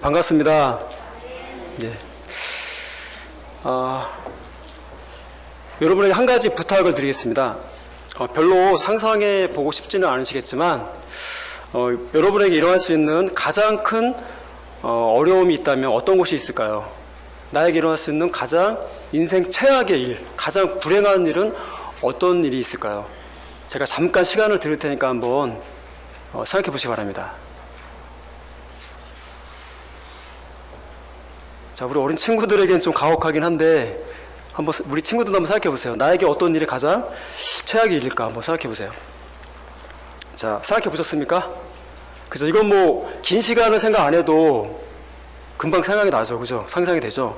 반갑습니다. 네. 여러분에게 한 가지 부탁을 드리겠습니다. 별로 상상해 보고 싶지는 않으시겠지만 여러분에게 일어날 수 있는 가장 큰 어려움이 있다면 어떤 것이 있을까요? 나에게 일어날 수 있는 가장 인생 최악의 일, 가장 불행한 일은 어떤 일이 있을까요? 제가 잠깐 시간을 드릴 테니까 한번 생각해 보시기 바랍니다. 자, 우리 어린 친구들에게는 좀 가혹하긴 한데 한번 우리 친구들도 한번 생각해 보세요. 나에게 어떤 일이 가장 최악의 일일까 한번 생각해 보세요. 자, 생각해 보셨습니까? 그죠? 이건 뭐 긴 시간을 생각 안 해도 금방 생각이 나죠. 그죠? 상상이 되죠.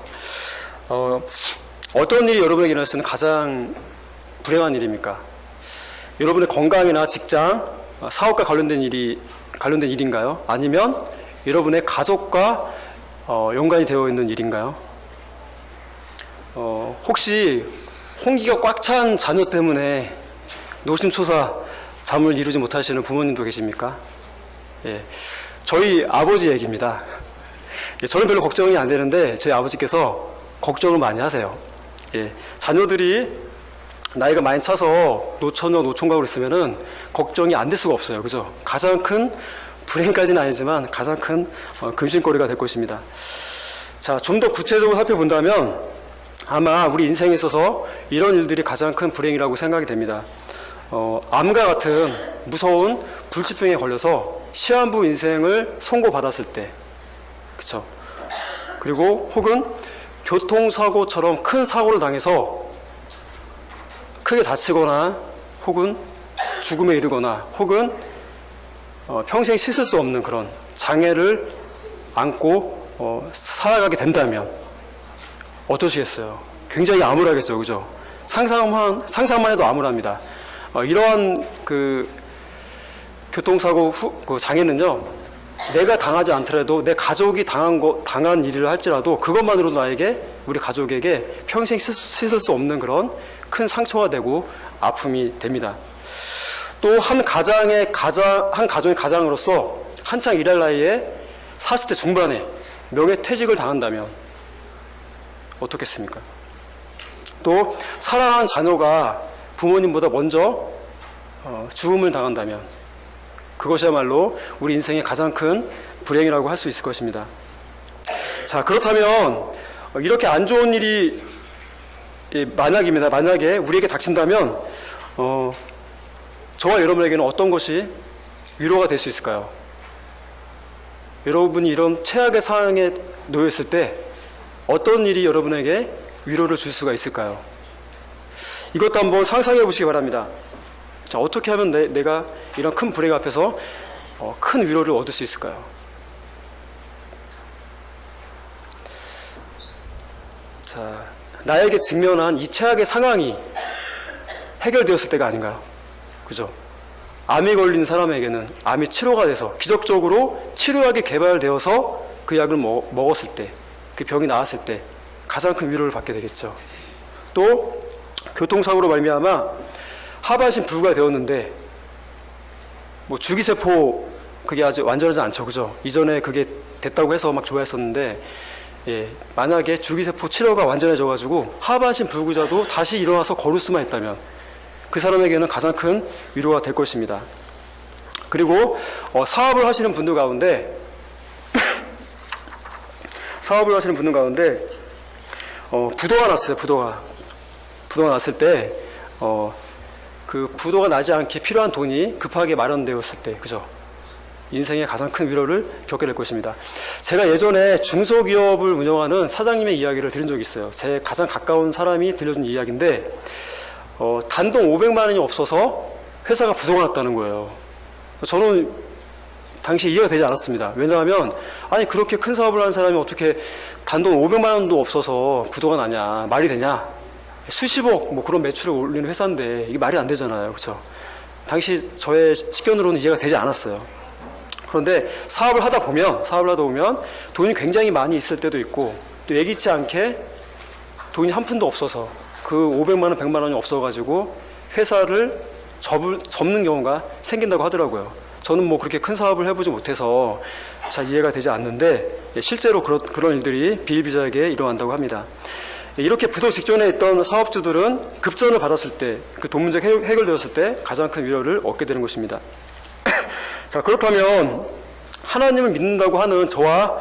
어떤 일이 여러분에게 일어날 수 있는 가장 불행한 일입니까? 여러분의 건강이나 직장, 사업과 관련된 일인가요? 아니면 여러분의 가족과 연관이 되어 있는 일인가요? 혹시 홍기가 꽉 찬 자녀 때문에 노심초사 잠을 이루지 못하시는 부모님도 계십니까? 예, 저희 아버지 얘기입니다. 예, 저는 별로 걱정이 안 되는데 저희 아버지께서 걱정을 많이 하세요. 예, 자녀들이 나이가 많이 차서 노처녀 노총각으로 있으면은 걱정이 안 될 수가 없어요. 그죠? 가장 큰 불행까지는 아니지만 가장 큰 근심거리가 될 것입니다. 자, 좀 더 구체적으로 살펴본다면 아마 우리 인생에 있어서 이런 일들이 가장 큰 불행이라고 생각이 됩니다. 암과 같은 무서운 불치병에 걸려서 시한부 인생을 선고받았을 때, 그쵸? 그리고 혹은 교통사고처럼 큰 사고를 당해서 크게 다치거나 혹은 죽음에 이르거나 혹은 평생 씻을 수 없는 그런 장애를 안고 살아가게 된다면 어떠시겠어요? 굉장히 암울하겠죠, 그죠? 상상만 해도 암울합니다. 이러한 그 교통사고 그 장애는요, 내가 당하지 않더라도 내 가족이 당한 일을 할지라도 그것만으로도 나에게, 우리 가족에게 평생 씻을 수 없는 그런 큰 상처가 되고 아픔이 됩니다. 또 한 가정의 가장으로서 한창 일할 나이에 40대 중반에 명예퇴직을 당한다면 어떻겠습니까? 또 사랑하는 자녀가 부모님보다 먼저 죽음을 당한다면 그것이야말로 우리 인생의 가장 큰 불행이라고 할 수 있을 것입니다. 자, 그렇다면 이렇게 안 좋은 일이 만약입니다. 만약에 우리에게 닥친다면 저와 여러분에게는 어떤 것이 위로가 될 수 있을까요? 여러분이 이런 최악의 상황에 놓여 있을 때 어떤 일이 여러분에게 위로를 줄 수가 있을까요? 이것도 한번 상상해 보시기 바랍니다. 자, 어떻게 하면 내가 이런 큰 불행 앞에서 큰 위로를 얻을 수 있을까요? 자, 나에게 직면한 이 최악의 상황이 해결되었을 때가 아닌가요? 그죠? 암이 걸린 사람에게는 암이 치료가 돼서 기적적으로 치료약이 개발되어서 그 약을 먹었을 때, 그 병이 나았을 때 가장 큰 위로를 받게 되겠죠. 또 교통사고로 말미암아 하반신 불구가 되었는데 뭐 주기세포 그게 아직 완전하지 않죠, 그죠? 이전에 그게 됐다고 해서 막 좋아했었는데, 예, 만약에 주기세포 치료가 완전해져가지고 하반신 불구자도 다시 일어나서 걸을 수만 있다면 그 사람에게는 가장 큰 위로가 될 것입니다. 그리고 사업을 하시는 분들 가운데 부도가 났어요. 부도가 났을 때 그 부도가 나지 않게 필요한 돈이 급하게 마련되었을 때, 그죠? 인생의 가장 큰 위로를 겪게 될 것입니다. 제가 예전에 중소기업을 운영하는 사장님의 이야기를 들은 적이 있어요. 제 가장 가까운 사람이 들려준 이야기인데 단돈 500만 원이 없어서 회사가 부도가 났다는 거예요. 저는 당시 이해가 되지 않았습니다. 왜냐하면 아니 그렇게 큰 사업을 하는 사람이 어떻게 단돈 500만 원도 없어서 부도가 나냐, 말이 되냐? 수십억 뭐 그런 매출을 올리는 회사인데 이게 말이 안 되잖아요, 그렇죠? 당시 저의 식견으로는 이해가 되지 않았어요. 그런데 사업을 하다 보면 돈이 굉장히 많이 있을 때도 있고 또 예기치 않게 돈이 한 푼도 없어서 그 500만 원, 100만 원이 없어가지고 회사를 접는 경우가 생긴다고 하더라고요. 저는 뭐 그렇게 큰 사업을 해보지 못해서 잘 이해가 되지 않는데 실제로 그런 일들이 비일비재하게 일어난다고 합니다. 이렇게 부도 직전에 있던 사업주들은 급전을 받았을 때, 그 돈 문제가 해결되었을 때 가장 큰 위로를 얻게 되는 것입니다. 자, 그렇다면 하나님을 믿는다고 하는 저와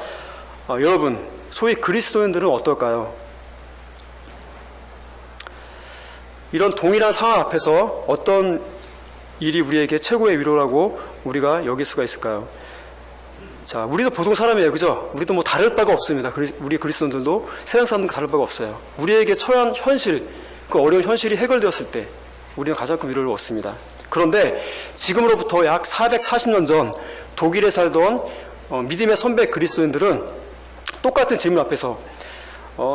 여러분, 소위 그리스도인들은 어떨까요? 이런 동일한 상황 앞에서 어떤 일이 우리에게 최고의 위로라고 우리가 여길 수가 있을까요? 자, 우리도 보통 사람이에요, 그죠? 우리도 뭐 다를 바가 없습니다. 우리 그리스도인들도 세상 사람들과 다를 바가 없어요. 우리에게 처한 현실, 그 어려운 현실이 해결되었을 때 우리는 가장 큰 위로를 얻습니다. 그런데 지금으로부터 약 440년 전 독일에 살던 믿음의 선배 그리스도인들은 똑같은 질문 앞에서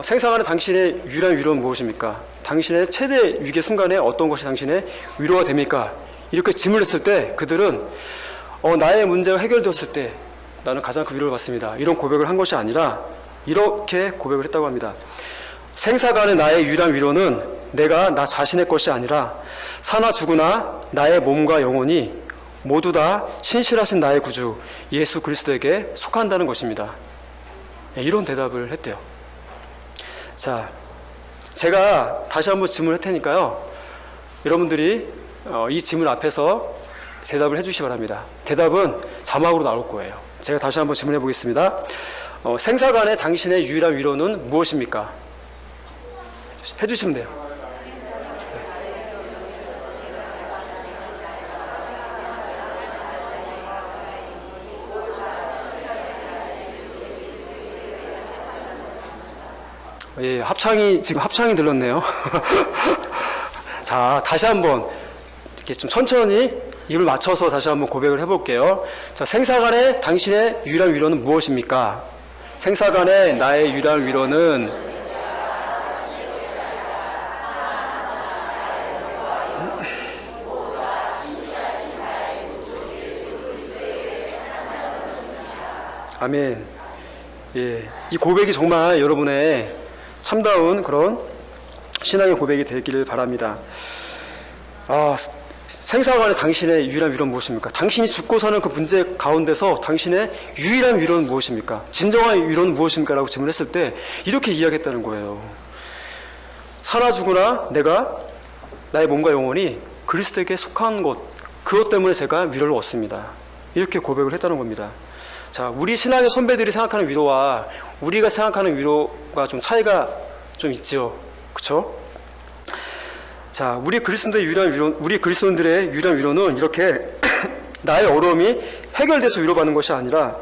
생사간에 당신의 유일한 위로는 무엇입니까? 당신의 최대 위기 순간에 어떤 것이 당신의 위로가 됩니까? 이렇게 질문을 했을 때 그들은 나의 문제가 해결되었을 때 나는 가장 큰 위로를 받습니다. 이런 고백을 한 것이 아니라 이렇게 고백을 했다고 합니다. 생사간의 나의 유일한 위로는 내가 나 자신의 것이 아니라 사나 죽으나 나의 몸과 영혼이 모두 다 신실하신 나의 구주 예수 그리스도에게 속한다는 것입니다. 이런 대답을 했대요. 자, 제가 다시 한번 질문을 할 테니까요. 여러분들이 이 질문 앞에서 대답을 해주시기 바랍니다. 대답은 자막으로 나올 거예요. 제가 다시 한번 질문해 보겠습니다. 생사간에 당신의 유일한 위로는 무엇입니까? 해주시면 돼요. 예, 지금 합창이 들렸네요. 자, 다시 한번 이렇게 좀 천천히 입을 맞춰서 다시 한번 고백을 해볼게요. 자, 생사간에 당신의 유일한 위로는 무엇입니까? 생사간에 나의 유일한 위로는 아멘. 예, 이 고백이 정말 여러분의 참다운 그런 신앙의 고백이 되기를 바랍니다. 생사간에 당신의 유일한 위로는 무엇입니까? 당신이 죽고 사는 그 문제 가운데서 당신의 유일한 위로는 무엇입니까? 진정한 위로는 무엇입니까? 라고 질문했을 때 이렇게 이야기했다는 거예요. 사나 죽으나 내가 나의 몸과 영혼이 그리스도에게 속한 것, 그것 때문에 제가 위로를 얻습니다. 이렇게 고백을 했다는 겁니다. 자, 우리 신앙의 선배들이 생각하는 위로와 우리가 생각하는 위로가 좀 차이가 좀 있죠. 그렇죠? 자, 우리 그리스도인들의 유일한 위로는 이렇게 나의 어려움이 해결돼서 위로받는 것이 아니라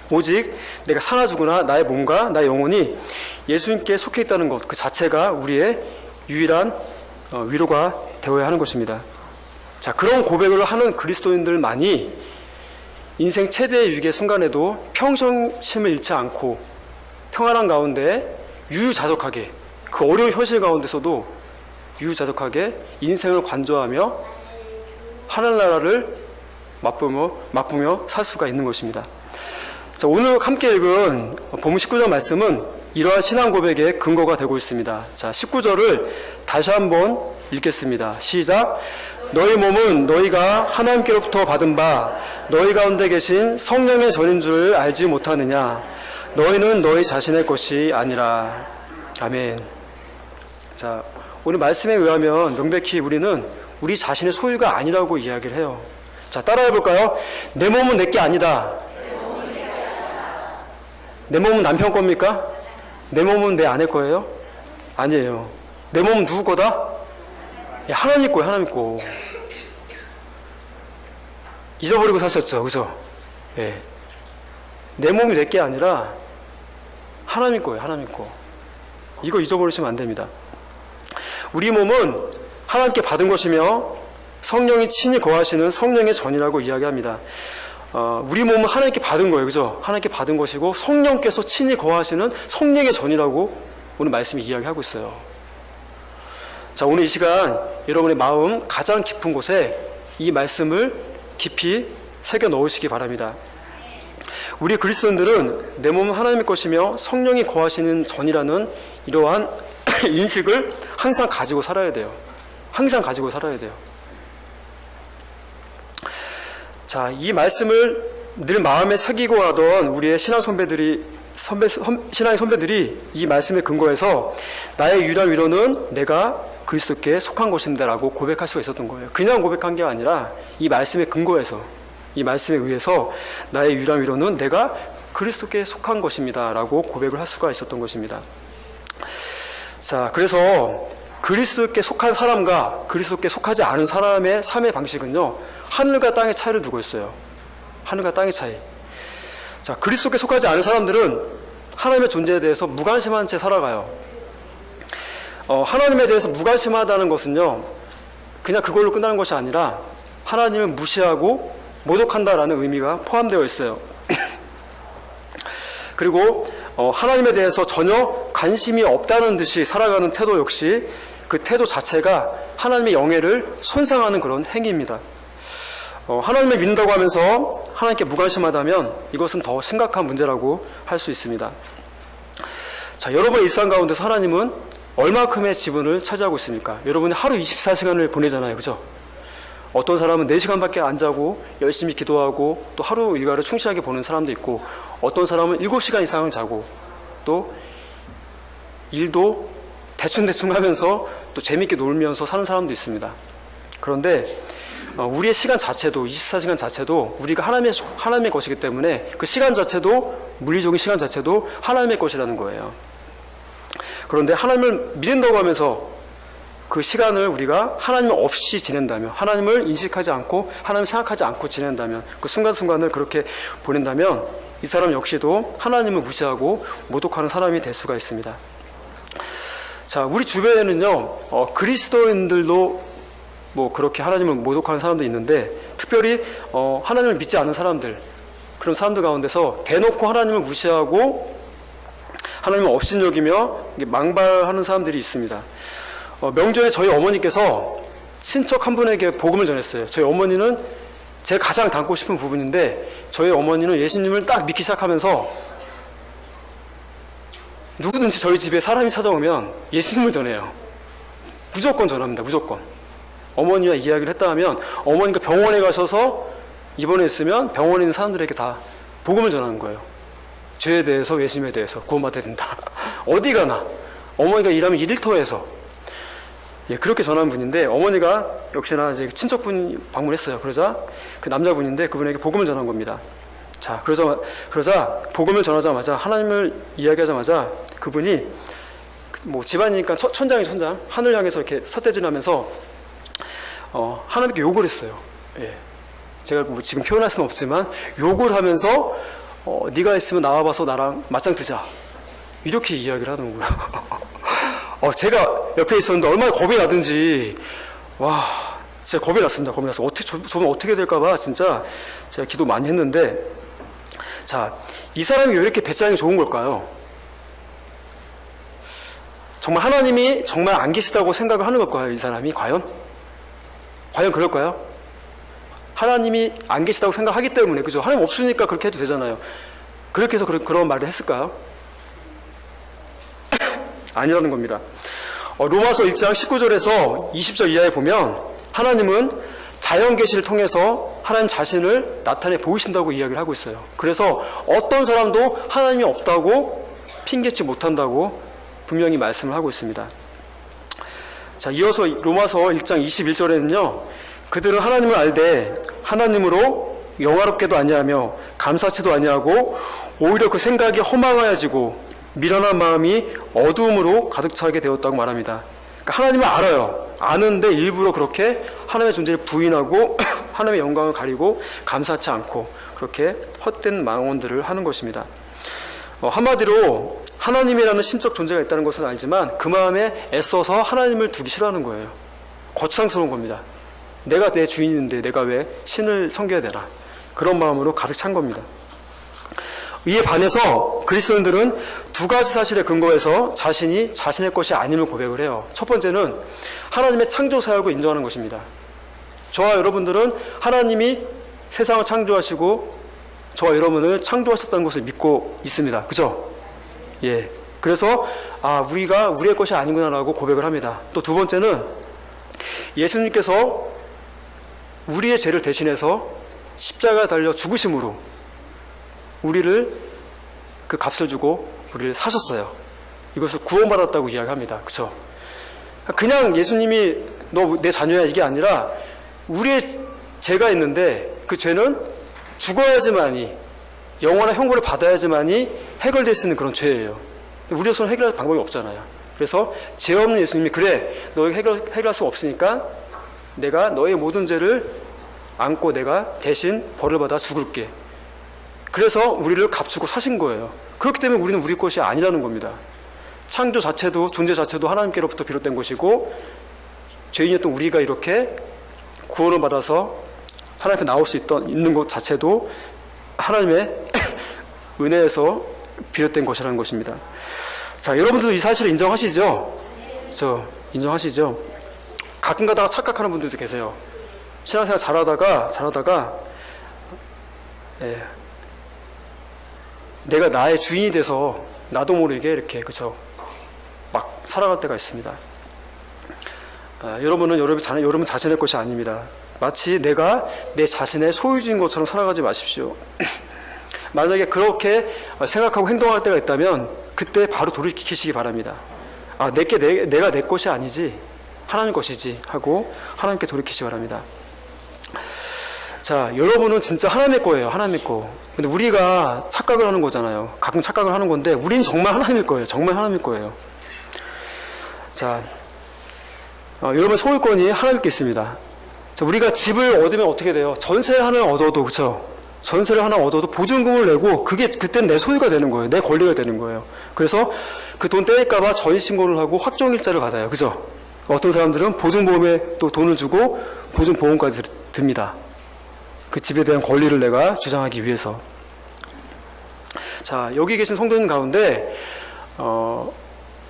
오직 내가 사나 죽으나 나의 몸과 나의 영혼이 예수님께 속해 있다는 것, 그 자체가 우리의 유일한 위로가 되어야 하는 것입니다. 자, 그런 고백을 하는 그리스도인들만이 인생 최대의 위기의 순간에도 평정심을 잃지 않고 평안한 가운데 유유자적하게, 그 어려운 현실 가운데서도 유유자적하게 인생을 관조하며 하늘나라를 맛보며 살 수가 있는 것입니다. 자, 오늘 함께 읽은 본문 19절 말씀은 이러한 신앙 고백의 근거가 되고 있습니다. 자, 19절을 다시 한번 읽겠습니다. 시작. 너희 몸은 너희가 하나님께로부터 받은 바 너희 가운데 계신 성령의 전인 줄 알지 못하느냐. 너희는 너희 자신의 것이 아니라. 아멘. 자, 오늘 말씀에 의하면 명백히 우리는 우리 자신의 소유가 아니라고 이야기를 해요. 자, 따라해 볼까요? 내 몸은 내게 아니다. 내 몸은 남편 겁니까? 내 몸은 내 아내 거예요? 아니에요. 내 몸은 누구 거다? 하나님 거예요, 하나님 거. 잊어버리고 사셨죠, 그죠? 예. 내 몸이 내게 아니라 하나님 거예요, 하나님 거. 이거 잊어버리시면 안 됩니다. 우리 몸은 하나님께 받은 것이며 성령이 친히 거하시는 성령의 전이라고 이야기합니다. 우리 몸은 하나님께 받은 거예요, 그죠? 하나님께 받은 것이고 성령께서 친히 거하시는 성령의 전이라고 오늘 말씀이 이야기하고 있어요. 자, 오늘 이 시간 여러분의 마음 가장 깊은 곳에 이 말씀을 깊이 새겨 넣으시기 바랍니다. 우리 그리스도인들은 내 몸은 하나님의 것이며 성령이 거하시는 전이라는 이러한 인식을 항상 가지고 살아야 돼요. 항상 가지고 살아야 돼요. 자, 이 말씀을 늘 마음에 새기고 하던 우리의 신앙 선배들이 신앙의 선배들이 이 말씀에 근거해서 나의 유일한 위로는 내가 그리스도께 속한 것입니다라고 고백할 수가 있었던 거예요. 그냥 고백한 게 아니라 이 말씀에 근거해서, 이 말씀에 의해서 나의 유일한 위로는 내가 그리스도께 속한 것입니다라고 고백을 할 수가 있었던 것입니다. 자, 그래서 그리스도께 속한 사람과 그리스도께 속하지 않은 사람의 삶의 방식은요, 하늘과 땅의 차이를 두고 있어요. 하늘과 땅의 차이. 자, 그리스도께 속하지 않은 사람들은 하나님의 존재에 대해서 무관심한 채 살아가요. 하나님에 대해서 무관심하다는 것은요, 그냥 그걸로 끝나는 것이 아니라 하나님을 무시하고 모독한다라는 의미가 포함되어 있어요. 그리고 하나님에 대해서 전혀 관심이 없다는 듯이 살아가는 태도 역시 그 태도 자체가 하나님의 영예를 손상하는 그런 행위입니다. 하나님을 믿는다고 하면서 하나님께 무관심하다면 이것은 더 심각한 문제라고 할 수 있습니다. 자, 여러분의 일상 가운데서 하나님은 얼마큼의 지분을 차지하고 있습니까? 여러분이 하루 24시간을 보내잖아요. 그죠? 어떤 사람은 4시간밖에 안 자고 열심히 기도하고 또 하루 일과를 충실하게 보는 사람도 있고, 어떤 사람은 7시간 이상을 자고 또 일도 대충대충 하면서 또 재밌게 놀면서 사는 사람도 있습니다. 그런데 우리의 시간 자체도, 24시간 자체도 우리가 하나님의 것이기 때문에 그 시간 자체도, 물리적인 시간 자체도 하나님의 것이라는 거예요. 그런데 하나님을 믿는다고 하면서 그 시간을 우리가 하나님 없이 지낸다면, 하나님을 인식하지 않고 하나님을 생각하지 않고 지낸다면, 그 순간순간을 그렇게 보낸다면 이 사람 역시도 하나님을 무시하고 모독하는 사람이 될 수가 있습니다. 자, 우리 주변에는요, 그리스도인들도 뭐 그렇게 하나님을 모독하는 사람도 있는데, 특별히 하나님을 믿지 않는 사람들, 그런 사람들 가운데서 대놓고 하나님을 무시하고 하나님을 업신여기며 망발하는 사람들이 있습니다. 명절에 저희 어머니께서 친척 한 분에게 복음을 전했어요. 저희 어머니는 제가 가장 닮고 싶은 부분인데, 저희 어머니는 예수님을 딱 믿기 시작하면서 누구든지 저희 집에 사람이 찾아오면 예수님을 전해요. 무조건 전합니다. 무조건. 어머니와 이야기를 했다 하면 어머니가 병원에 가셔서 입원해 있으면 병원에 있는 사람들에게 다 복음을 전하는 거예요. 죄에 대해서, 예수님에 대해서 구원받아야 된다. 어디 가나 어머니가 일하면 일터에서 그렇게 전하는 분인데, 어머니가 역시나 이제 친척분이 방문했어요. 그러자 그 남자분인데 그분에게 복음을 전한 겁니다. 자, 그러자 복음을 전하자마자, 하나님을 이야기하자마자 그분이 뭐 집안이니까 천장이 천장, 하늘 향해서 이렇게 삿대질하면서 하나님께 욕을 했어요. 예. 제가 뭐 지금 표현할 수는 없지만 욕을 하면서 네가 있으면 나와봐서 나랑 맞짱 뜨자, 이렇게 이야기를 하는 거예요. 제가 옆에 있었는데 얼마나 겁이 나든지, 와, 진짜 겁이 났습니다. 겁이 났어. 저는 어떻게 될까봐 진짜 제가 기도 많이 했는데, 자, 이 사람이 왜 이렇게 배짱이 좋은 걸까요? 정말 하나님이 정말 안 계시다고 생각을 하는 걸까요? 이 사람이 과연 그럴까요? 하나님이 안 계시다고 생각하기 때문에, 그죠? 하나님 없으니까 그렇게 해도 되잖아요. 그렇게 해서 그런 말을 했을까요? 아니라는 겁니다. 로마서 1장 19절에서 20절 이하에 보면 하나님은 자연 계시를 통해서 하나님 자신을 나타내 보이신다고 이야기를 하고 있어요. 그래서 어떤 사람도 하나님이 없다고 핑계치 못한다고 분명히 말씀을 하고 있습니다. 자, 이어서 로마서 1장 21절에는요, 그들은 하나님을 알되 하나님으로 영화롭게도 아니하며 감사치도 아니하고 오히려 그 생각이 허망하여지고 미련한 마음이 어두움으로 가득 차게 되었다고 말합니다. 그러니까 하나님을 알아요. 아는데 일부러 그렇게 하나님의 존재를 부인하고 하나님의 영광을 가리고 감사치 않고 그렇게 헛된 망언들을 하는 것입니다. 한마디로 하나님이라는 신적 존재가 있다는 것은 알지만 그 마음에 애써서 하나님을 두기 싫어하는 거예요. 거추장스러운 겁니다. 내가 내 주인인데 내가 왜 신을 섬겨야 되나, 그런 마음으로 가득 찬 겁니다. 이에 반해서 그리스도인들은 두 가지 사실에 근거해서 자신이 자신의 것이 아님을 고백을 해요. 첫 번째는 하나님의 창조 사역을 인정하는 것입니다. 저와 여러분들은 하나님이 세상을 창조하시고 저와 여러분을 창조하셨다는 것을 믿고 있습니다. 그죠? 예. 그래서 우리가 우리의 것이 아니구나라고 고백을 합니다. 또 두 번째는 예수님께서 우리의 죄를 대신해서 십자가에 달려 죽으심으로 우리를 그 값을 주고 우리를 사셨어요. 이것을 구원받았다고 이야기합니다. 그렇죠? 그냥 예수님이 너 내 자녀야 이게 아니라 우리의 죄가 있는데 그 죄는 죽어야지만이 영원한 형벌을 받아야지만이 해결될 수 있는 그런 죄예요. 우리로서는 해결할 방법이 없잖아요. 그래서 죄 없는 예수님이 그래 너희 해결할 수 없으니까 내가 너의 모든 죄를 안고 내가 대신 벌을 받아 죽을게. 그래서 우리를 값주고 사신 거예요. 그렇기 때문에 우리는 우리 것이 아니라는 겁니다. 창조 자체도 존재 자체도 하나님께로부터 비롯된 것이고 죄인이었던 우리가 이렇게 구원을 받아서 하나님께 나올 수 있는 것 자체도 하나님의 은혜에서 비롯된 것이라는 것입니다. 자, 여러분들도 이 사실을 인정하시죠? 인정하시죠? 가끔 가다가 착각하는 분들도 계세요. 신앙생활 잘하다가 내가 나의 주인이 돼서 나도 모르게 이렇게 그쵸 막 살아갈 때가 있습니다. 여러분은 여러분 자신의 것이 아닙니다. 마치 내가 내 자신의 소유주인 것처럼 살아가지 마십시오. 만약에 그렇게 생각하고 행동할 때가 있다면 그때 바로 돌이키시기 바랍니다. 내가 내 것이 아니지 하나님 것이지 하고 하나님께 돌이키시기 바랍니다. 자, 여러분은 진짜 하나님의 거예요. 하나님의 거. 근데 우리가 착각을 하는 거잖아요. 가끔 착각을 하는 건데 우린 정말 하나님의 거예요. 정말 하나님의 거예요. 자, 여러분 소유권이 하나님께 있습니다. 자, 우리가 집을 얻으면 어떻게 돼요? 전세 하나 얻어도 그렇죠? 전세를 하나 얻어도 보증금을 내고 그땐 내 소유가 되는 거예요. 내 권리가 되는 거예요. 그래서 그 돈 떼일까봐 전입신고를 하고 확정일자를 받아요. 그죠? 어떤 사람들은 보증보험에 또 돈을 주고 보증보험까지 듭니다. 그 집에 대한 권리를 내가 주장하기 위해서. 자, 여기 계신 성도님 가운데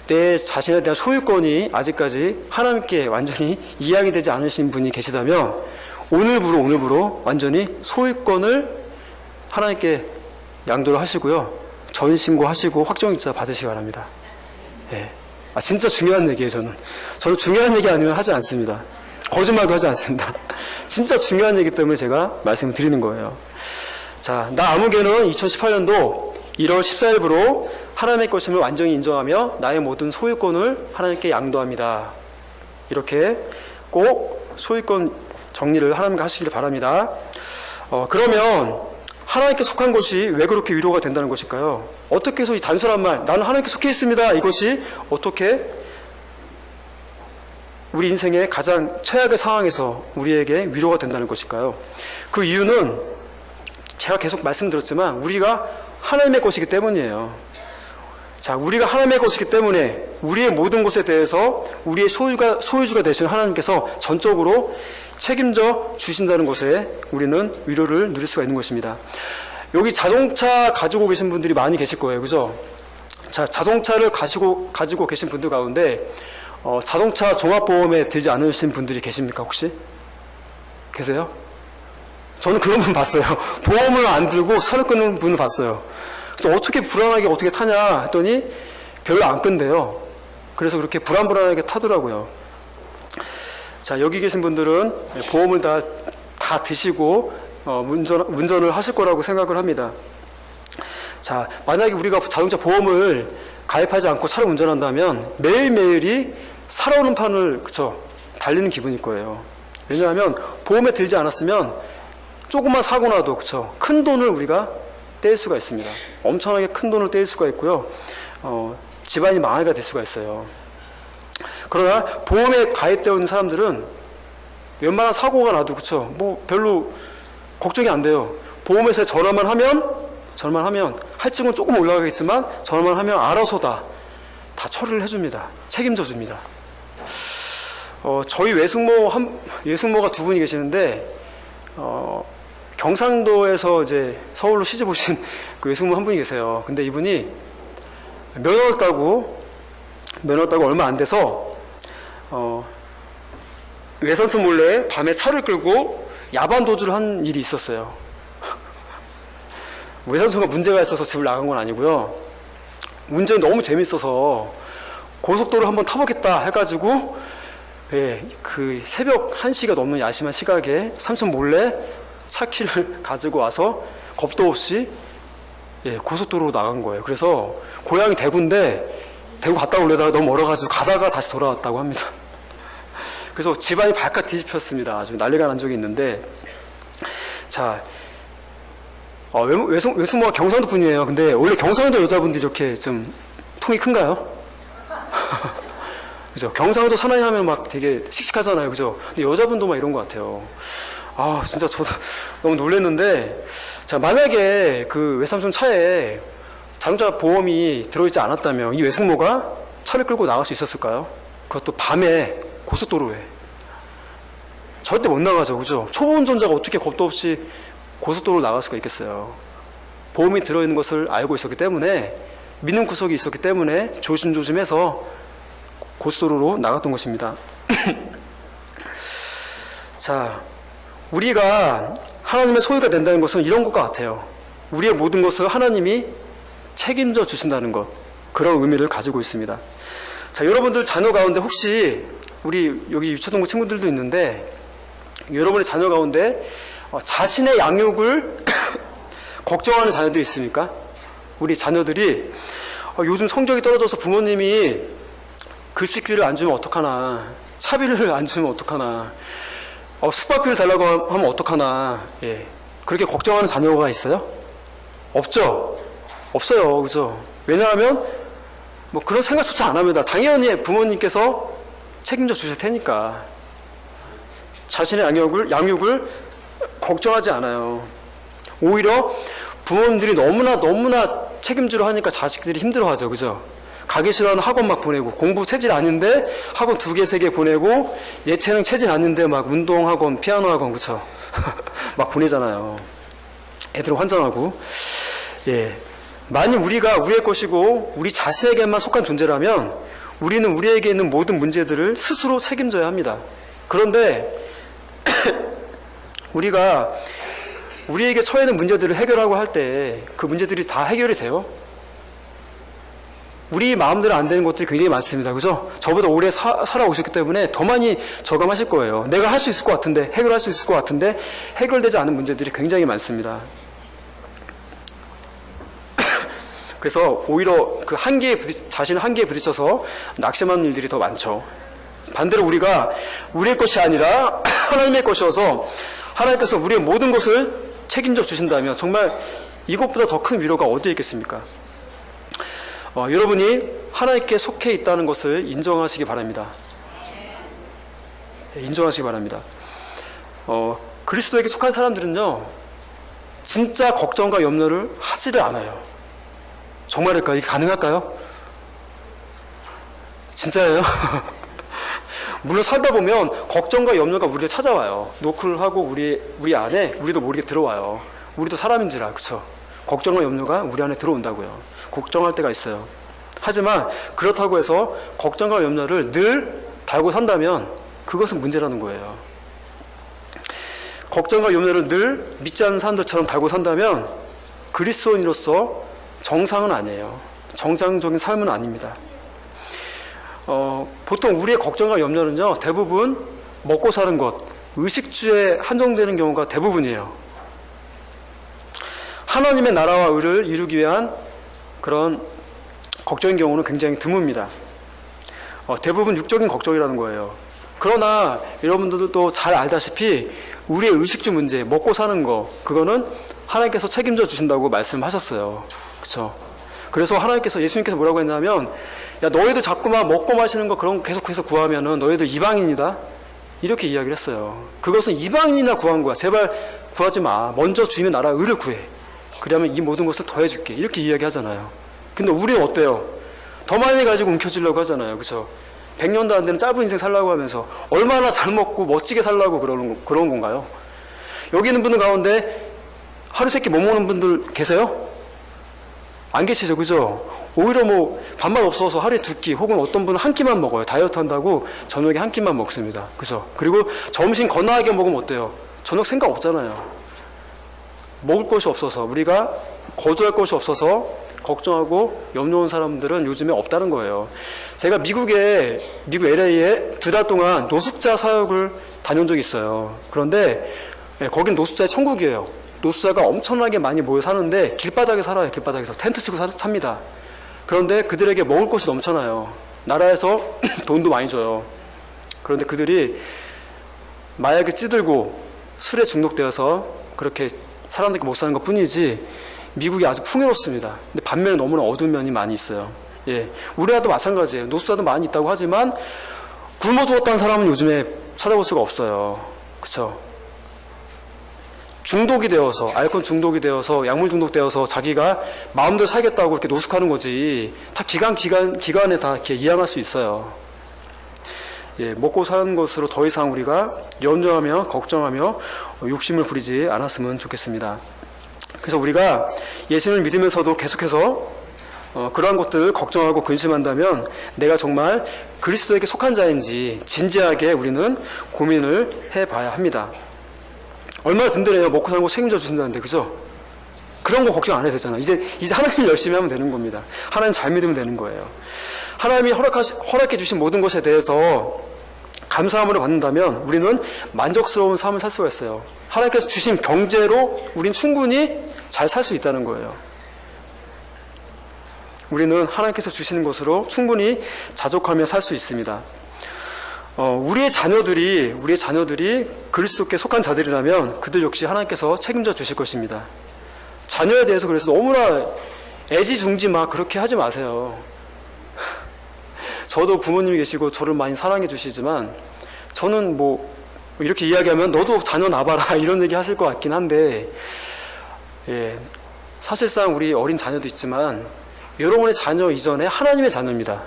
내 자신에 대한 소유권이 아직까지 하나님께 완전히 이양이 되지 않으신 분이 계시다면 오늘부로 완전히 소유권을 하나님께 양도를 하시고요. 전신고하시고 확정일자 받으시기 바랍니다. 예. 진짜 중요한 얘기예요. 저는 중요한 얘기 아니면 하지 않습니다. 거짓말도 하지 않습니다. 진짜 중요한 얘기 때문에 제가 말씀을 드리는 거예요. 자, 나 아무개는 2018년도 1월 14일부로 하나님의 것임을 완전히 인정하며 나의 모든 소유권을 하나님께 양도합니다. 이렇게 꼭 소유권 정리를 하나님과 하시기를 바랍니다. 그러면 하나님께 속한 것이 왜 그렇게 위로가 된다는 것일까요? 어떻게 해서 이 단순한 말 나는 하나님께 속해 있습니다. 이것이 어떻게 우리 인생의 가장 최악의 상황에서 우리에게 위로가 된다는 것일까요? 그 이유는 제가 계속 말씀드렸지만 우리가 하나님의 것이기 때문이에요. 자, 우리가 하나님의 것이기 때문에 우리의 모든 것에 대해서 우리의 소유주가 되신 하나님께서 전적으로 책임져 주신다는 것에 우리는 위로를 누릴 수가 있는 것입니다. 여기 자동차 가지고 계신 분들이 많이 계실 거예요. 그죠? 자, 자동차를 가지고 계신 분들 가운데 자동차 종합보험에 들지 않으신 분들이 계십니까 혹시? 계세요? 저는 그런 분 봤어요. 보험을 안 들고 차를 끊는 분을 봤어요. 그래서 어떻게 불안하게 어떻게 타냐 했더니 별로 안 끈대요. 그래서 그렇게 불안하게 타더라고요. 자, 여기 계신 분들은 보험을 다 드시고 운전을 하실 거라고 생각을 합니다. 자, 만약에 우리가 자동차 보험을 가입하지 않고 차를 운전한다면 매일매일이 살아오는 판을 달리는 기분일 거예요. 왜냐하면 보험에 들지 않았으면 조금만 사고 나도 큰 돈을 우리가 떼일 수가 있습니다. 엄청나게 큰 돈을 떼일 수가 있고요. 집안이 망하게 될 수가 있어요. 그러나 보험에 가입되어 있는 사람들은 웬만한 사고가 나도 뭐 별로 걱정이 안 돼요. 보험회사에 전화만 하면 할증은 조금 올라가겠지만 전화만 하면 알아서 다 처리를 해줍니다. 책임져 줍니다. 저희 외숙모가 두 분이 계시는데 경상도에서 이제 서울로 시집 오신 그 외숙모 한 분이 계세요. 근데 이분이 면허를 따고 얼마 안 돼서 외삼촌 몰래 밤에 차를 끌고 야반 도주를 한 일이 있었어요. 외삼촌가 문제가 있어서 집을 나간 건 아니고요. 운전이 너무 재밌어서 고속도로를 한번 타보겠다 해가지고 그 새벽 1시가 넘는 야심한 시각에 삼촌 몰래 차 키를 가지고 와서 겁도 없이 예, 고속도로로 나간 거예요. 그래서 고향이 대구인데 대구 갔다 오려다가 너무 멀어가지고 가다가 다시 돌아왔다고 합니다. 그래서 집안이 발칵 뒤집혔습니다. 아주 난리가 난 적이 있는데, 자, 외숙모가 경상도 분이에요. 근데 원래 경상도 여자분들이 이렇게 좀 통이 큰가요? 그죠? 경상도 사나이 하면 막 되게 씩씩하잖아요. 그죠? 근데 여자분도 막 이런 것 같아요. 아, 진짜 저도 너무 놀랐는데, 자, 만약에 그 외삼촌 차에 자동차 보험이 들어있지 않았다면 이 외숙모가 차를 끌고 나갈 수 있었을까요? 그것도 밤에 고속도로에. 절대 못 나가죠. 그죠? 초보 운전자가 어떻게 겁도 없이 고속도로로 나갈 수가 있겠어요. 보험이 들어있는 것을 알고 있었기 때문에, 믿는 구석이 있었기 때문에 조심조심해서 고속도로로 나갔던 것입니다. 자, 우리가 하나님의 소유가 된다는 것은 이런 것과 같아요. 우리의 모든 것을 하나님이 책임져 주신다는 것, 그런 의미를 가지고 있습니다. 자, 여러분들 자녀 가운데 혹시 우리 여기 유초동부 친구들도 있는데, 여러분의 자녀 가운데 자신의 양육을 걱정하는 자녀들이 있습니까? 우리 자녀들이 요즘 성적이 떨어져서 부모님이 글씨비를 안 주면 어떡하나, 차비를 안 주면 어떡하나, 숙박비를 달라고 하면 어떡하나, 예. 그렇게 걱정하는 자녀가 있어요? 없죠? 없어요. 그죠? 왜냐하면 뭐 그런 생각조차 안 합니다. 당연히 부모님께서 책임져 주실 테니까. 자신의 양육을 걱정하지 않아요. 오히려 부모님들이 너무나 책임지려 하니까 자식들이 힘들어하죠. 그죠? 가기 싫어하는 학원 막 보내고, 공부 체질 아닌데 학원 2개, 3개 보내고, 예체능 체질 아닌데 막 운동학원, 피아노 학원, 그쵸? 막 보내잖아요. 애들은 환장하고. 예. 만일 우리가 우리의 것이고 우리 자신에게만 속한 존재라면 우리는 우리에게 있는 모든 문제들을 스스로 책임져야 합니다. 그런데 우리가 우리에게 처해있는 문제들을 해결하고 할 때 그 문제들이 다 해결이 돼요? 우리 마음대로 안 되는 것들이 굉장히 많습니다. 그죠? 저보다 오래 살아오셨기 때문에 더 많이 저감하실 거예요. 내가 할 수 있을 것 같은데, 해결할 수 있을 것 같은데 해결되지 않은 문제들이 굉장히 많습니다. 그래서 오히려 그 자신의 한계에 부딪혀서 낙심하는 일들이 더 많죠. 반대로 우리가 우리의 것이 아니라 하나님의 것이어서 하나님께서 우리의 모든 것을 책임져 주신다면 정말 이것보다 더 큰 위로가 어디에 있겠습니까? 여러분이 하나님께 속해 있다는 것을 인정하시기 바랍니다. 인정하시기 바랍니다. 그리스도에게 속한 사람들은요, 진짜 걱정과 염려를 하지를 않아요. 정말일까요? 이게 가능할까요? 진짜예요? 물론 살다 보면 걱정과 염려가 우리를 찾아와요. 노크를 하고 우리 안에 우리도 모르게 들어와요. 우리도 사람인지라, 그쵸? 걱정과 염려가 우리 안에 들어온다고요. 걱정할 때가 있어요. 하지만 그렇다고 해서 걱정과 염려를 늘 달고 산다면 그것은 문제라는 거예요. 걱정과 염려를 늘 믿지 않는 사람들처럼 달고 산다면 그리스도인으로서 정상은 아니에요. 정상적인 삶은 아닙니다. 보통 우리의 걱정과 염려는요, 대부분 먹고 사는 것, 의식주에 한정되는 경우가 대부분이에요. 하나님의 나라와 의를 이루기 위한 그런 걱정인 경우는 굉장히 드뭅니다. 대부분 육적인 걱정이라는 거예요. 그러나 여러분들도 잘 알다시피 우리의 의식주 문제, 먹고 사는 거, 그거는 하나님께서 책임져 주신다고 말씀하셨어요. 그렇죠? 그래서 하나님께서, 예수님께서 뭐라고 했냐면, 야, 너희들 자꾸만 먹고 마시는 거 그런 거 계속해서 구하면은 너희들 이방인이다, 이렇게 이야기를 했어요. 그것은 이방인이나 구한 거야. 제발 구하지 마. 먼저 주님의 나라 의를 구해. 그러면 이 모든 것을 더해줄게, 이렇게 이야기하잖아요. 근데 우리는 어때요? 더 많이 가지고 움켜쥐려고 하잖아요. 그렇죠? 100년도 안 되는 짧은 인생 살라고 하면서 얼마나 잘 먹고 멋지게 살라고 그런 건가요? 여기 있는 분들 가운데 하루 세끼 못 먹는 분들 계세요? 안 계시죠, 그죠? 오히려 뭐 밥맛 없어서 하루에 2끼, 혹은 어떤 분은 한 끼만 먹어요. 다이어트 한다고 저녁에 한 끼만 먹습니다. 그죠? 그리고 점심 건강하게 먹으면 어때요? 저녁 생각 없잖아요. 먹을 것이 없어서, 우리가 거주할 것이 없어서 걱정하고 염려온 사람들은 요즘에 없다는 거예요. 제가 미국 LA에 2달 동안 노숙자 사역을 다녀온 적이 있어요. 그런데 거긴 노숙자의 천국이에요. 노숙자가 엄청나게 많이 모여 사는데 길바닥에 살아요. 길바닥에서 텐트 치고 삽니다. 그런데 그들에게 먹을 것이 넘쳐나요. 나라에서 돈도 많이 줘요. 그런데 그들이 마약에 찌들고 술에 중독되어서 그렇게 사람들께 못 사는 것 뿐이지 미국이 아주 풍요롭습니다. 근데 반면에 너무나 어두운 면이 많이 있어요. 예, 우리나라도 마찬가지예요. 노숙자도 많이 있다고 하지만 굶어 죽었다는 사람은 요즘에 찾아볼 수가 없어요. 그렇죠? 중독이 되어서, 알코올 중독이 되어서, 약물 중독되어서 자기가 마음대로 살겠다고 그렇게 노숙하는 거지. 다 기간에 다 이렇게 이양할 수 있어요. 예, 먹고 사는 것으로 더 이상 우리가 염려하며 걱정하며 욕심을 부리지 않았으면 좋겠습니다. 그래서 우리가 예수님을 믿으면서도 계속해서 그러한 것들을 걱정하고 근심한다면 내가 정말 그리스도에게 속한 자인지 진지하게 우리는 고민을 해봐야 합니다. 얼마나 든든해요. 먹고 사는 거 책임져 주신다는데, 그죠? 그런 거 걱정 안 해도 되잖아. 이제 하나님 열심히 하면 되는 겁니다. 하나님 잘 믿으면 되는 거예요. 하나님이 허락해 주신 모든 것에 대해서 감사함으로 받는다면 우리는 만족스러운 삶을 살 수가 있어요. 하나님께서 주신 경제로 우린 충분히 잘 살 수 있다는 거예요. 우리는 하나님께서 주시는 것으로 충분히 자족하며 살 수 있습니다. 우리의 자녀들이 그리스도께 속한 자들이라면 그들 역시 하나님께서 책임져 주실 것입니다. 자녀에 대해서 그래서 너무나 애지중지 막 그렇게 하지 마세요. 저도 부모님이 계시고 저를 많이 사랑해 주시지만 저는 뭐 이렇게 이야기하면 너도 자녀 낳아봐라 이런 얘기 하실 것 같긴 한데, 예, 사실상 우리 어린 자녀도 있지만 여러분의 자녀 이전에 하나님의 자녀입니다.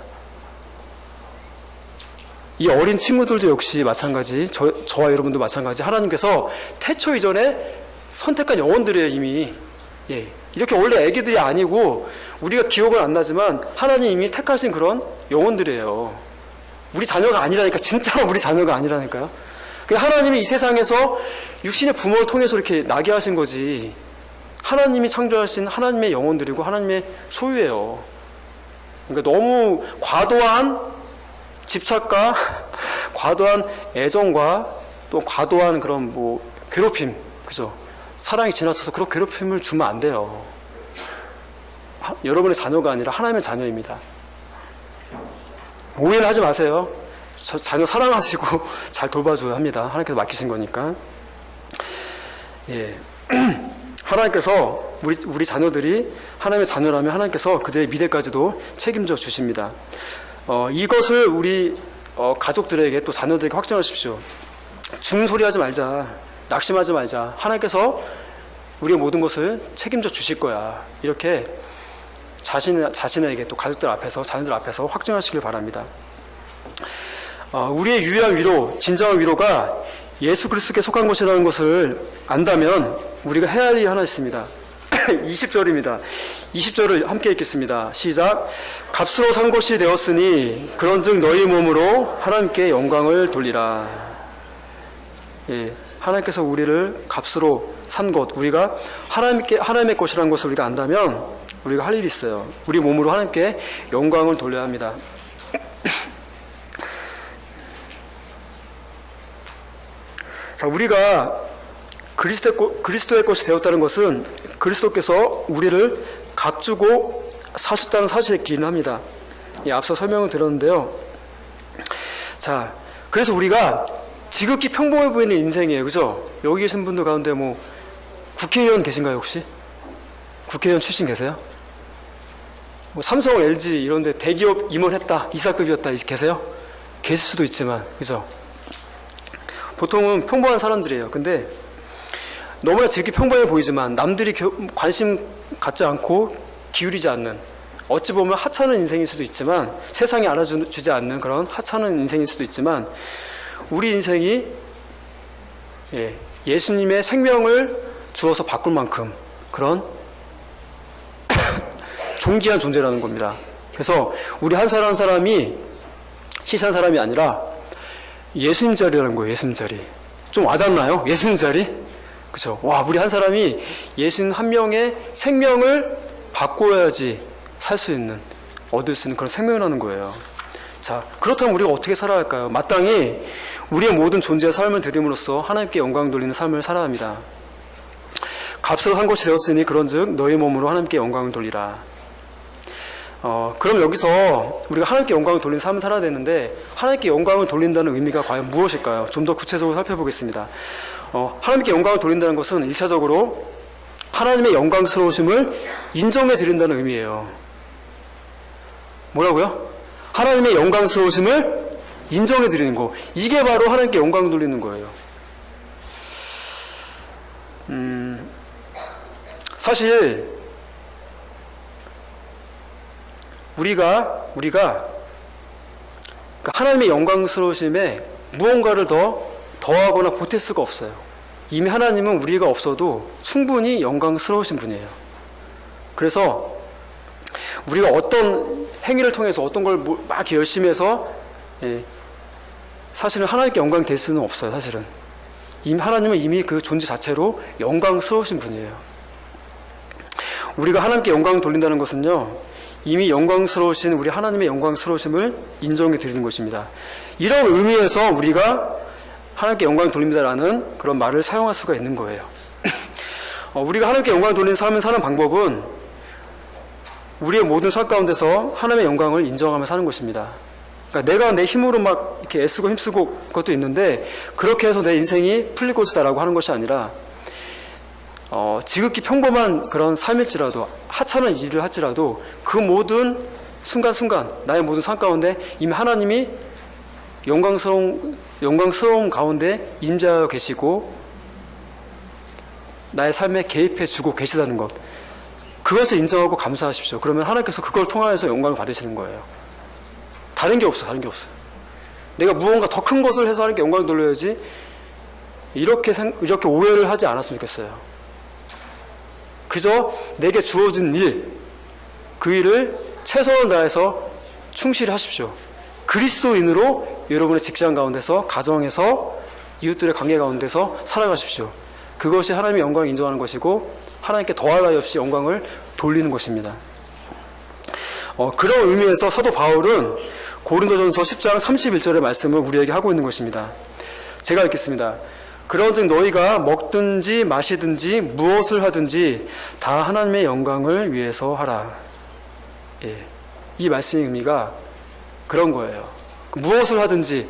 이 어린 친구들도 역시 마찬가지, 저와 여러분도 마찬가지. 하나님께서 태초 이전에 선택한 영혼들이에요. 이미. 예, 이렇게 원래 애기들이 아니고 우리가 기억은 안 나지만 하나님이 이미 택하신 그런 영혼들이에요. 우리 자녀가 아니라니까. 진짜로 우리 자녀가 아니라니까요. 하나님이 이 세상에서 육신의 부모를 통해서 이렇게 나게 하신 거지, 하나님이 창조하신 하나님의 영혼들이고 하나님의 소유예요. 그러니까 너무 과도한 집착과 과도한 애정과 또 과도한 그런 뭐 괴롭힘, 그죠? 사랑이 지나쳐서 그런 괴롭힘을 주면 안 돼요. 여러분의 자녀가 아니라 하나님의 자녀입니다. 오해를 하지 마세요. 자녀 사랑하시고 잘 돌봐줘야 합니다. 하나님께서 맡기신 거니까. 예. 하나님께서 우리 자녀들이 하나님의 자녀라면 하나님께서 그들의 미래까지도 책임져 주십니다. 이것을 우리 가족들에게 또 자녀들에게 확정하십시오. 중소리 하지 말자. 낙심하지 말자. 하나님께서 우리의 모든 것을 책임져 주실 거야. 이렇게 자신에게 또 가족들 앞에서, 자녀들 앞에서 확정하시길 바랍니다. 우리의 유일한 위로, 진정한 위로가 예수 그리스도께 속한 것이라는 것을 안다면 우리가 해야 할 일이 하나 있습니다. 20절입니다. 20절을 함께 읽겠습니다. 시작. 값으로 산 것이 되었으니 그런즉 너희 몸으로 하나님께 영광을 돌리라. 예, 하나님께서 우리를 값으로 산 것, 우리가 하나님의 것이라는 것을 우리가 안다면 우리가 할 일이 있어요. 우리 몸으로 하나님께 영광을 돌려야 합니다. 자, 우리가 그리스도의 것이 되었다는 것은 그리스도께서 우리를 값주고 사셨다는 사실이긴 합니다. 예, 앞서 설명을 드렸는데요. 자, 그래서 우리가 지극히 평범해 보이는 인생이에요. 그죠? 여기 계신 분들 가운데 뭐 국회의원 계신가요, 혹시? 국회의원 출신 계세요? 뭐 삼성, LG 이런 데 대기업 임원했다, 이사급이었다 계세요? 계실 수도 있지만, 그죠? 보통은 평범한 사람들이에요. 근데 너무나 지극히 평범해 보이지만 남들이 관심 갖지 않고 기울이지 않는, 어찌 보면 하찮은 인생일 수도 있지만, 세상이 알아주지 않는 그런 하찮은 인생일 수도 있지만, 우리 인생이 예수님의 생명을 주어서 바꿀 만큼 그런 존귀한 존재라는 겁니다. 그래서 우리 한 사람 한 사람이 시시한 사람이 아니라 예수님 자리라는 거예요. 예수님 자리. 좀 와닿나요? 예수님 자리? 그죠? 와, 우리 한 사람이 예수님 한 명의 생명을 바꿔야지 살 수 있는, 얻을 수 있는 그런 생명이라는 거예요. 자, 그렇다면 우리가 어떻게 살아야 할까요? 마땅히 우리의 모든 존재의 삶을 드림으로써 하나님께 영광 돌리는 삶을 살아야 합니다. 값으로 산 것이 되었으니 그런즉 너희 몸으로 하나님께 영광을 돌리라. 그럼 여기서 우리가 하나님께 영광을 돌리는 삶을 살아야 되는데 하나님께 영광을 돌린다는 의미가 과연 무엇일까요? 좀 더 구체적으로 살펴보겠습니다. 하나님께 영광을 돌린다는 것은 1차적으로 하나님의 영광스러우심을 인정해 드린다는 의미예요. 뭐라고요? 하나님의 영광스러우심을 인정해 드리는 거. 이게 바로 하나님께 영광을 돌리는 거예요. 사실 우리가 하나님의 영광스러우심에 무언가를 더하거나 보탤 수가 없어요. 이미 하나님은 우리가 없어도 충분히 영광스러우신 분이에요. 그래서 우리가 어떤 행위를 통해서 어떤 걸 막 열심히 해서 사실은 하나님께 영광이 될 수는 없어요. 사실은 하나님은 이미 그 존재 자체로 영광스러우신 분이에요. 우리가 하나님께 영광을 돌린다는 것은요, 이미 영광스러우신 우리 하나님의 영광스러우심을 인정해 드리는 것입니다. 이런 의미에서 우리가 하나님께 영광을 돌립니다라는 그런 말을 사용할 수가 있는 거예요. 우리가 하나님께 영광을 돌리는 삶을 사는 방법은 우리의 모든 삶 가운데서 하나님의 영광을 인정하며 사는 것입니다. 그러니까 내가 내 힘으로 막 이렇게 애쓰고 힘쓰고 그것도 있는데 그렇게 해서 내 인생이 풀릴 것이다라고 하는 것이 아니라 지극히 평범한 그런 삶일지라도 하찮은 일을 할지라도 그 모든 순간순간 나의 모든 삶 가운데 이미 하나님이 영광스러움 가운데 임재하여 계시고 나의 삶에 개입해 주고 계시다는 것, 그것을 인정하고 감사하십시오. 그러면 하나님께서 그걸 통하여서 영광을 받으시는 거예요. 다른 게 없어요. 내가 무언가 더 큰 것을 해서 하나님께 영광을 돌려야지 이렇게 오해를 하지 않았으면 좋겠어요. 그저 내게 주어진 일, 그 일을 최선을 다해서 충실히 하십시오. 그리스도인으로 여러분의 직장 가운데서, 가정에서, 이웃들의 관계 가운데서 살아가십시오. 그것이 하나님의 영광을 인정하는 것이고 하나님께 더할 나위 없이 영광을 돌리는 것입니다. 그런 의미에서 사도 바울은 고린도전서 10장 31절의 말씀을 우리에게 하고 있는 것입니다. 제가 읽겠습니다. 그런즉 너희가 먹든지 마시든지 무엇을 하든지 다 하나님의 영광을 위해서 하라. 이 말씀의 의미가 그런 거예요. 무엇을 하든지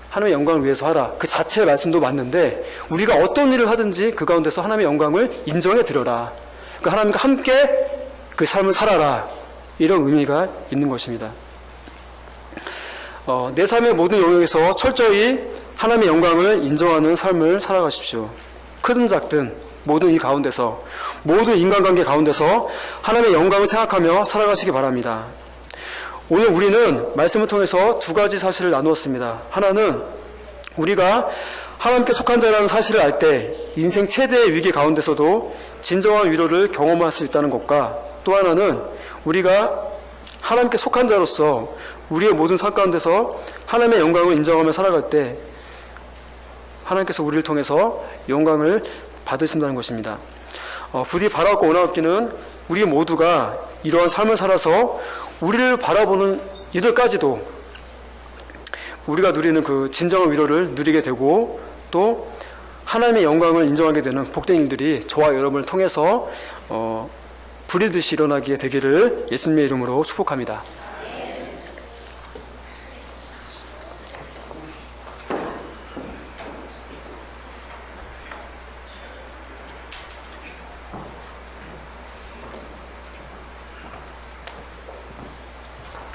하나님의 영광을 위해서 하라. 그 자체의 말씀도 맞는데 우리가 어떤 일을 하든지 그 가운데서 하나님의 영광을 인정해 드려라. 그러니까 하나님과 함께 그 삶을 살아라. 이런 의미가 있는 것입니다. 내 삶의 모든 영역에서 철저히 하나님의 영광을 인정하는 삶을 살아가십시오. 크든 작든 모든 이 가운데서, 모든 인간관계 가운데서 하나님의 영광을 생각하며 살아가시기 바랍니다. 오늘 우리는 말씀을 통해서 두 가지 사실을 나누었습니다. 하나는 우리가 하나님께 속한 자라는 사실을 알 때 인생 최대의 위기 가운데서도 진정한 위로를 경험할 수 있다는 것과, 또 하나는 우리가 하나님께 속한 자로서 우리의 모든 삶 가운데서 하나님의 영광을 인정하며 살아갈 때 하나님께서 우리를 통해서 영광을 받으신다는 것입니다. 부디 바라옵고 원하옵기는 우리 모두가 이러한 삶을 살아서 우리를 바라보는 이들까지도 우리가 누리는 그 진정한 위로를 누리게 되고 또 하나님의 영광을 인정하게 되는 복된 일들이 저와 여러분을 통해서 불이듯이 일어나게 되기를 예수님의 이름으로 축복합니다.